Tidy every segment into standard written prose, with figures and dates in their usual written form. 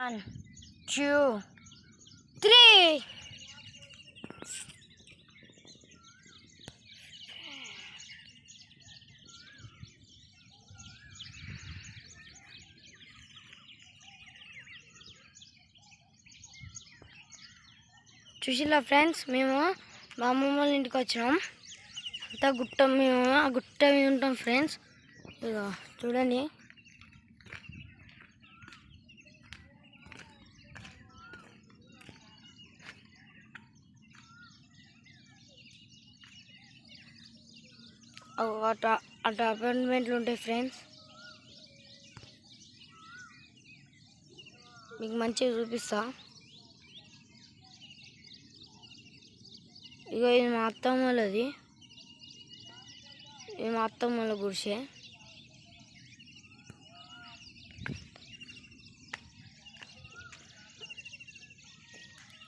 1, 2, 3. చూసిలా friends, మేము మా అమ్మమ్మ వాళ్ళ ఇంటికి వచ్చినాం. అంతా గుట్ట, మేము ఆ గుట్ట మీద ఉంటాం ఫ్రెండ్స్. ఇక చూడండి, అటు అపార్ట్మెంట్లు ఉంటాయి ఫ్రెండ్స్. మీకు మంచిగా చూపిస్తా. ఇగో ఇది మా అత్తమ్మ వాళ్ళది, ఇది మా అత్తమ్మ వాళ్ళ గుడిసె.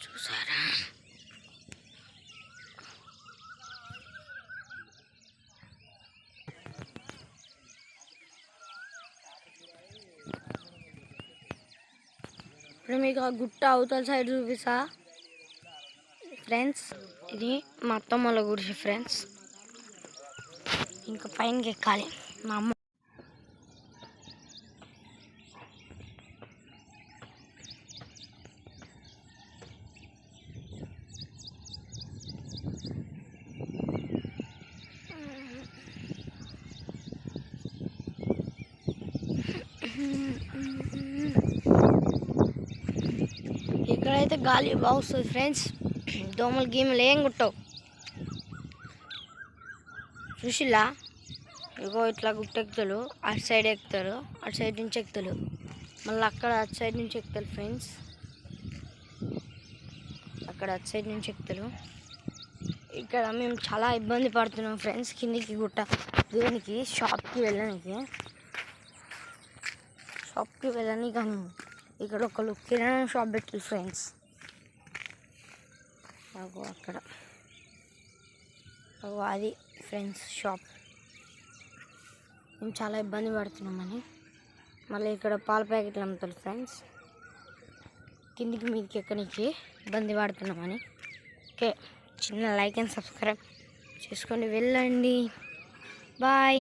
చూసారా? ఇప్పుడు మీకు ఆ గుట్ట అవతల సైడ్ చూపిస్తా ఫ్రెండ్స్. ఇది మా అత్తమ్మ వాళ్ళ గుడిసె ఫ్రెండ్స్. ఇంకా పైనకి ఎక్కాలి. మా అమ్మ ఇక్కడైతే గాలి బాగా వస్తుంది ఫ్రెండ్స్. దోమలు గీమలు ఏం కుట్టవు. చూసిలా? ఇగో ఇట్లా గుట్టెక్కుతారు, అటు సైడ్ ఎక్కుతారు, అటు సైడ్ నుంచి ఎక్కుతారు, మళ్ళీ అక్కడ అటు సైడ్ నుంచి ఎక్కుతారు ఫ్రెండ్స్. అక్కడ అటు సైడ్ నుంచి ఎక్కుతారు. ఇక్కడ మేము చాలా ఇబ్బంది పడుతున్నాం ఫ్రెండ్స్. కిందికి గుట్ట దిగడానికి, షాప్కి వెళ్ళడానికి కానీ ఇక్కడ ఒకళ్ళు కిరాణా షాప్ పెట్టారు ఫ్రెండ్స్. అక్కడ అది ఫ్రెండ్స్ షాప్. మేము చాలా ఇబ్బంది పడుతున్నామని. మళ్ళీ ఇక్కడ పాల ప్యాకెట్లు అమ్ముతారు ఫ్రెండ్స్. కిందికి మీదకి ఎక్కడానికి ఇబ్బంది పడుతున్నామని. ఓకే, చిన్న లైక్ అండ్ సబ్స్క్రైబ్ చేసుకొని వెళ్ళండి. బాయ్.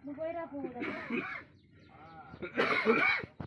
నువ్వు పోయిరా.